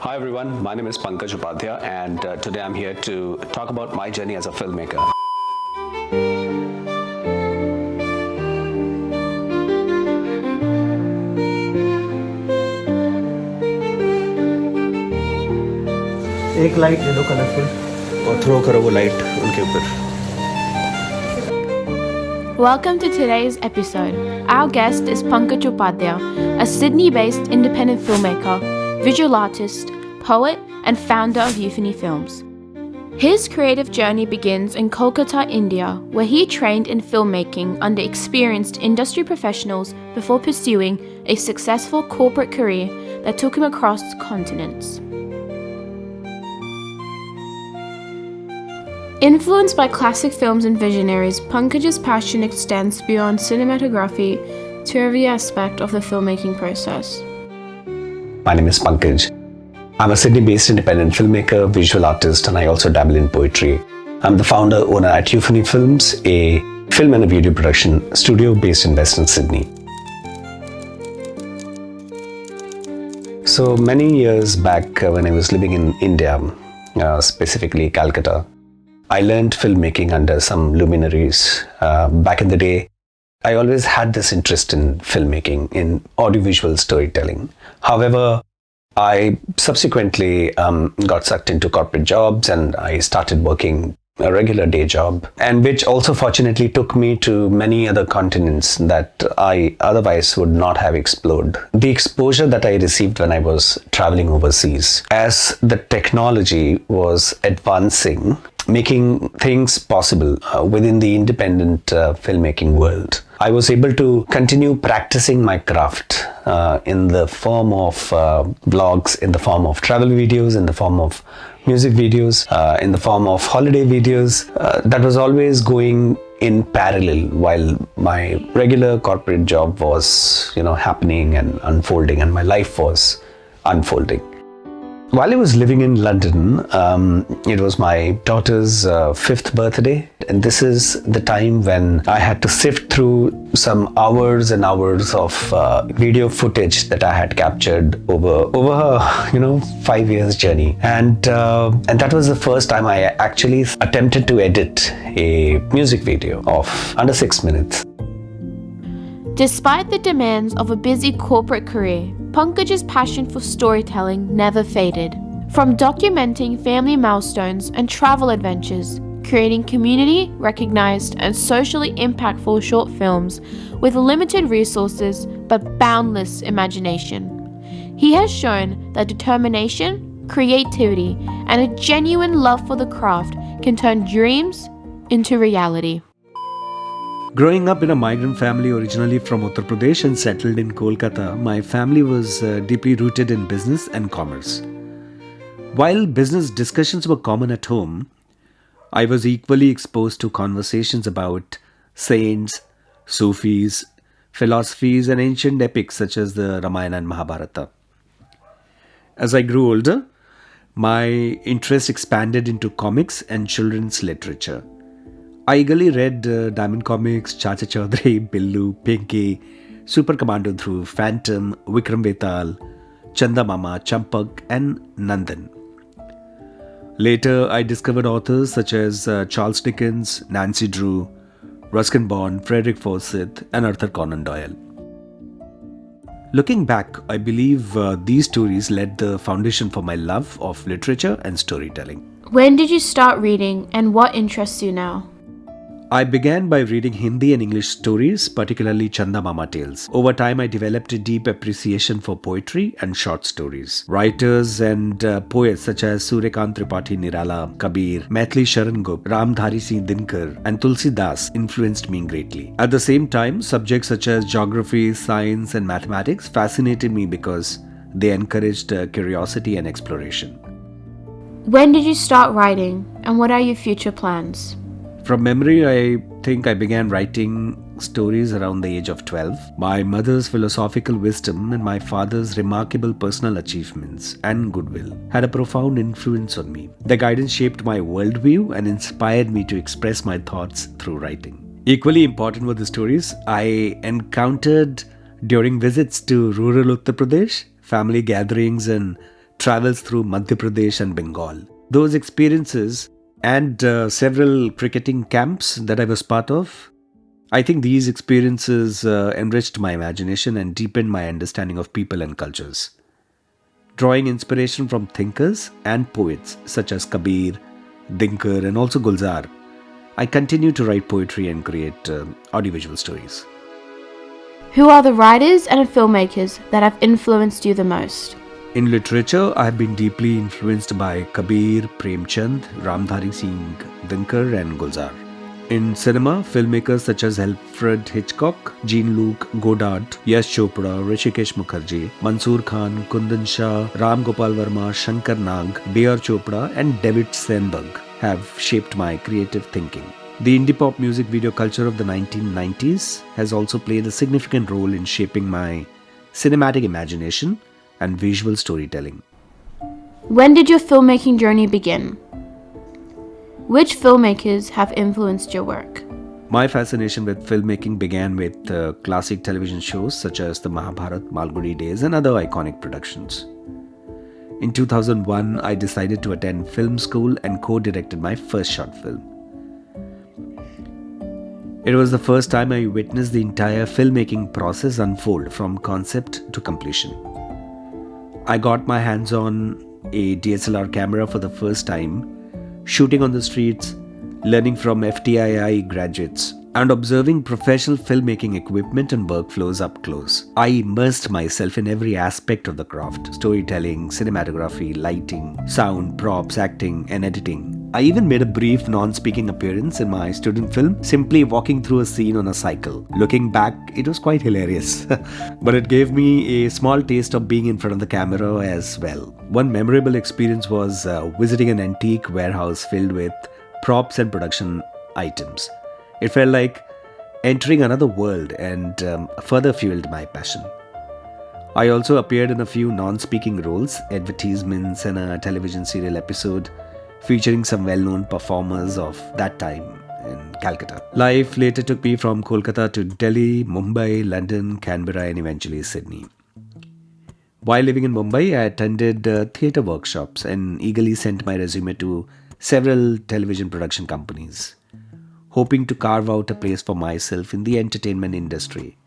Hi everyone, my name is Pankaj Upadhyay and today I'm here to talk about my journey as a filmmaker. एक light ले लो colourful और throw करो वो light उनके ऊपर. Welcome to today's episode. Our guest is Pankaj Upadhyay, a Sydney-based independent filmmaker, visual artist, poet, and founder of Euphony Films. His creative journey begins in Kolkata, India, where he trained in filmmaking under experienced industry professionals before pursuing a successful corporate career that took him across continents. Influenced by classic films and visionaries, Pankaj's passion extends beyond cinematography to every aspect of the filmmaking process. My name is Pankaj. I'm a Sydney-based independent filmmaker, visual artist, and I also dabble in poetry. I'm the founder, owner at Euphony Films, a film and a video production studio based in Western Sydney. So many years back when I was living in India, specifically Calcutta, I learned filmmaking under some luminaries. Back in the day, I always had this interest in filmmaking, in audiovisual storytelling. However, I subsequently got sucked into corporate jobs and I started working a regular day job, and which also fortunately took me to many other continents that I otherwise would not have explored. The exposure that I received when I was traveling overseas, as the technology was advancing, making things possible within the independent filmmaking world, I was able to continue practicing my craft in the form of vlogs, in the form of travel videos, in the form of music videos, in the form of holiday videos. That was always going in parallel while my regular corporate job was, happening and unfolding, and my life was unfolding. While I was living in London, it was my daughter's 5th birthday, and this is the time when I had to sift through some hours and hours of video footage that I had captured over her, 5 years journey, and that was the first time I actually attempted to edit a music video of under 6 minutes. Despite the demands of a busy corporate career, Pankaj's passion for storytelling never faded. From documenting family milestones and travel adventures, creating community-recognized and socially impactful short films with limited resources but boundless imagination, he has shown that determination, creativity, and a genuine love for the craft can turn dreams into reality. Growing up in a migrant family originally from Uttar Pradesh and settled in Kolkata, my family was deeply rooted in business and commerce. While business discussions were common at home, I was equally exposed to conversations about saints, Sufis, philosophies, and ancient epics such as the Ramayana and Mahabharata. As I grew older, my interest expanded into comics and children's literature. I eagerly read Diamond Comics, Chacha Chaudhary, Billu, Pinky, Super Commando Dhruv, Phantom, Vikram Betal, Chanda Mama, Champak, and Nandan. Later, I discovered authors such as Charles Dickens, Nancy Drew, Ruskin Bond, Frederick Forsyth, and Arthur Conan Doyle. Looking back, I believe these stories laid the foundation for my love of literature and storytelling. When did you start reading, and what interests you now? I began by reading Hindi and English stories, particularly Chanda Mama tales. Over time, I developed a deep appreciation for poetry and short stories. Writers and poets such as Suryakant Tripathi Nirala, Kabir, Maithili Sharan Gupta, Ramdhari Singh Dinkar, and Tulsi Das influenced me greatly. At the same time, subjects such as geography, science, and mathematics fascinated me because they encouraged curiosity and exploration. When did you start writing, and what are your future plans? From memory, I think I began writing stories around the age of 12. My mother's philosophical wisdom and my father's remarkable personal achievements and goodwill had a profound influence on me. Their guidance shaped my worldview and inspired me to express my thoughts through writing. Equally important were the stories I encountered during visits to rural Uttar Pradesh, family gatherings, and travels through Madhya Pradesh and Bengal. Those experiences and several cricketing camps that I was part of, I think these experiences enriched my imagination and deepened my understanding of people and cultures. Drawing inspiration from thinkers and poets such as Kabir, Dinkar, and also Gulzar, I continue to write poetry and create audiovisual stories. Who are the writers and filmmakers that have influenced you the most? In literature, I have been deeply influenced by Kabir, Premchand, Ramdhari Singh, Dinkar, and Gulzar. In cinema, filmmakers such as Alfred Hitchcock, Jean-Luc Godard, Yash Chopra, Rishikesh Mukherjee, Mansoor Khan, Kundan Shah, Ram Gopal Verma, Shankar Nag, B.R. Chopra, and David Steinberg have shaped my creative thinking. The indie pop music video culture of the 1990s has also played a significant role in shaping my cinematic imagination and visual storytelling. When did your filmmaking journey begin? Which filmmakers have influenced your work? My fascination with filmmaking began with classic television shows such as the Mahabharat, Malgudi Days, and other iconic productions. In 2001, I decided to attend film school and co-directed my first short film. It was the first time I witnessed the entire filmmaking process unfold from concept to completion. I got my hands on a DSLR camera for the first time, shooting on the streets, learning from FTII graduates, and observing professional filmmaking equipment and workflows up close. I immersed myself in every aspect of the craft: storytelling, cinematography, lighting, sound, props, acting, and editing. I even made a brief non-speaking appearance in my student film, simply walking through a scene on a cycle. Looking back, it was quite hilarious. But it gave me a small taste of being in front of the camera as well. One memorable experience was visiting an antique warehouse filled with props and production items. It felt like entering another world and further fueled my passion. I also appeared in a few non-speaking roles, advertisements, and a television serial episode featuring some well-known performers of that time in Calcutta. Life later took me from Kolkata to Delhi, Mumbai, London, Canberra, and eventually Sydney. While living in Mumbai, I attended theatre workshops and eagerly sent my resume to several television production companies, hoping to carve out a place for myself in the entertainment industry.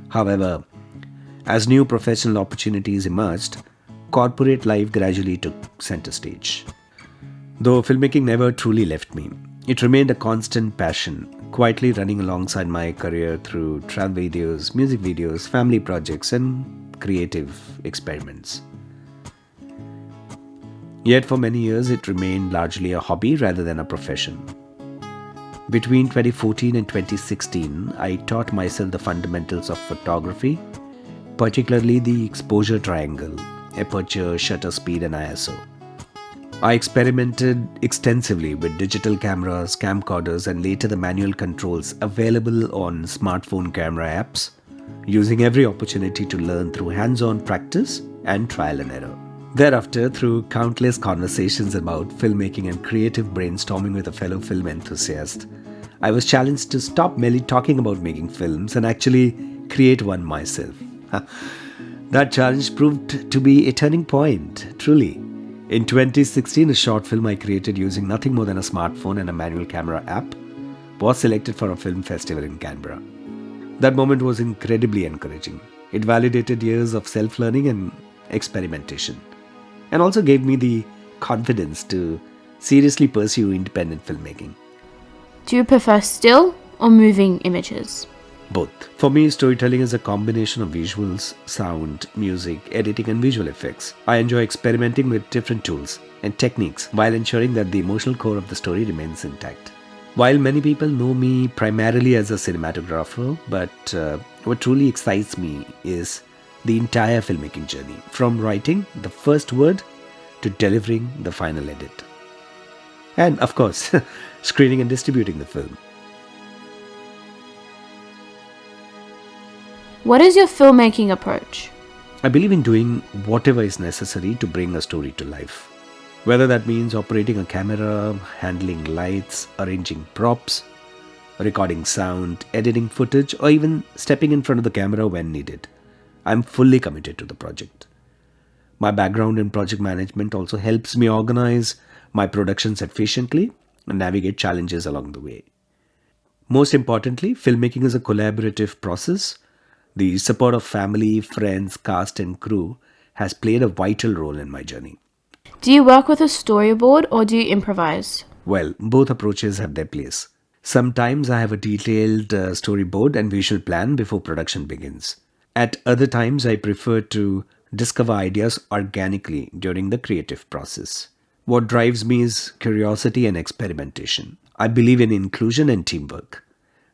However, as new professional opportunities emerged, corporate life gradually took center stage. Though filmmaking never truly left me, it remained a constant passion, quietly running alongside my career through travel videos, music videos, family projects, and creative experiments. Yet for many years, it remained largely a hobby rather than a profession. Between 2014 and 2016, I taught myself the fundamentals of photography, particularly the exposure triangle, aperture, shutter speed, and ISO. I experimented extensively with digital cameras, camcorders, and later the manual controls available on smartphone camera apps, using every opportunity to learn through hands-on practice and trial and error. Thereafter, through countless conversations about filmmaking and creative brainstorming with a fellow film enthusiast, I was challenged to stop merely talking about making films and actually create one myself. That challenge proved to be a turning point, truly. In 2016, a short film I created using nothing more than a smartphone and a manual camera app was selected for a film festival in Canberra. That moment was incredibly encouraging. It validated years of self-learning and experimentation, and also gave me the confidence to seriously pursue independent filmmaking. Do you prefer still or moving images? Both. For me, storytelling is a combination of visuals, sound, music, editing, and visual effects. I enjoy experimenting with different tools and techniques while ensuring that the emotional core of the story remains intact. While many people know me primarily as a cinematographer, but what truly excites me is the entire filmmaking journey, from writing the first word to delivering the final edit. And of course, screening and distributing the film. What is your filmmaking approach? I believe in doing whatever is necessary to bring a story to life. Whether that means operating a camera, handling lights, arranging props, recording sound, editing footage, or even stepping in front of the camera when needed. I'm fully committed to the project. My background in project management also helps me organize my productions efficiently and navigate challenges along the way. Most importantly, filmmaking is a collaborative process. The support of family, friends, cast, and crew has played a vital role in my journey. Do you work with a storyboard or do you improvise? Well, both approaches have their place. Sometimes I have a detailed storyboard and visual plan before production begins. At other times, I prefer to discover ideas organically during the creative process. What drives me is curiosity and experimentation. I believe in inclusion and teamwork.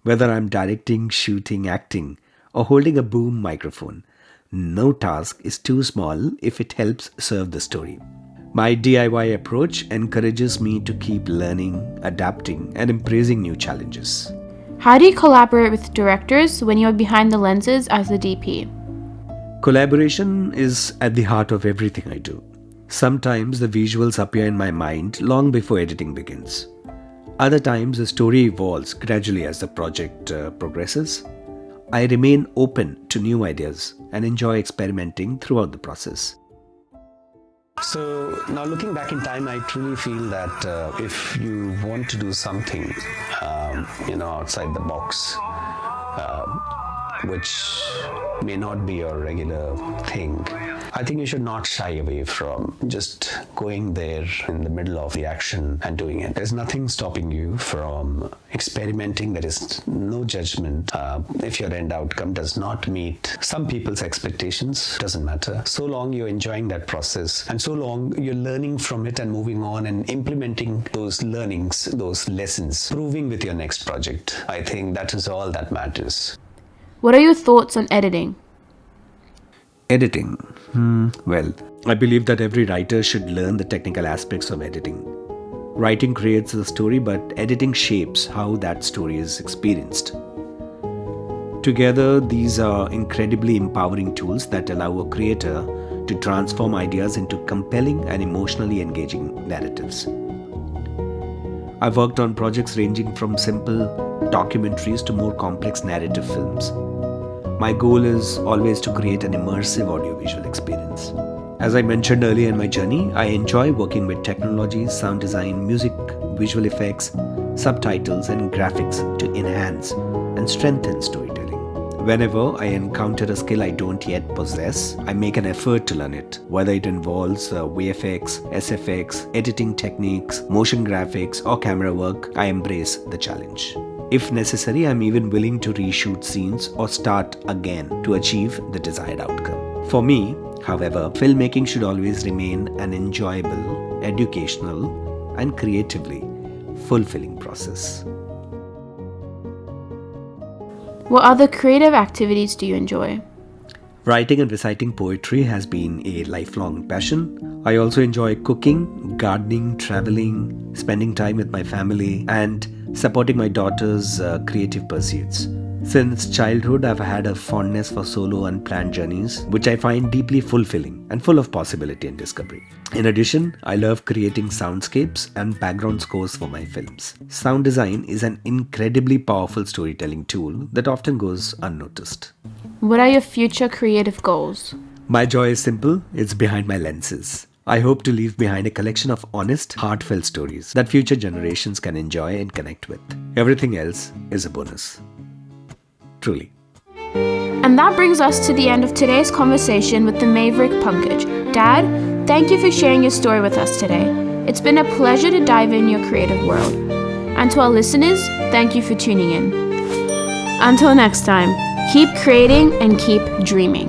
Whether I'm directing, shooting, acting, or holding a boom microphone, no task is too small if it helps serve the story. My DIY approach encourages me to keep learning, adapting, and embracing new challenges. How do you collaborate with directors when you're behind the lenses as the DP? Collaboration is at the heart of everything I do. Sometimes the visuals appear in my mind long before editing begins. Other times the story evolves gradually as the project progresses. I remain open to new ideas and enjoy experimenting throughout the process. So now looking back in time, I truly feel that if you want to do something, outside the box, which may not be your regular thing, I think you should not shy away from just going there in the middle of the action and doing it. There's nothing stopping you from experimenting. There is no judgment. If your end outcome does not meet some people's expectations, doesn't matter. So long you're enjoying that process and so long you're learning from it and moving on and implementing those learnings, those lessons, proving with your next project. I think that is all that matters. What are your thoughts on editing? Editing. Well, I believe that every writer should learn the technical aspects of editing. Writing creates the story, but editing shapes how that story is experienced. Together, these are incredibly empowering tools that allow a creator to transform ideas into compelling and emotionally engaging narratives. I've worked on projects ranging from simple documentaries to more complex narrative films. My goal is always to create an immersive audiovisual experience. As I mentioned earlier in my journey, I enjoy working with technology, sound design, music, visual effects, subtitles, and graphics to enhance and strengthen storytelling. Whenever I encounter a skill I don't yet possess, I make an effort to learn it. Whether it involves VFX, SFX, editing techniques, motion graphics, or camera work, I embrace the challenge. If necessary, I'm even willing to reshoot scenes or start again to achieve the desired outcome. For me, however, filmmaking should always remain an enjoyable, educational, and creatively fulfilling process. What other creative activities do you enjoy? Writing and reciting poetry has been a lifelong passion. I also enjoy cooking, gardening, traveling, spending time with my family, and supporting my daughter's creative pursuits. Since childhood, I've had a fondness for solo unplanned journeys, which I find deeply fulfilling and full of possibility and discovery. In addition, I love creating soundscapes and background scores for my films. Sound design is an incredibly powerful storytelling tool that often goes unnoticed. What are your future creative goals? My joy is simple, it's behind my lenses. I hope to leave behind a collection of honest, heartfelt stories that future generations can enjoy and connect with. Everything else is a bonus. Truly. And that brings us to the end of today's conversation with the Maverick Pankaj. Dad, thank you for sharing your story with us today. It's been a pleasure to dive in your creative world. And to our listeners, thank you for tuning in. Until next time, keep creating and keep dreaming.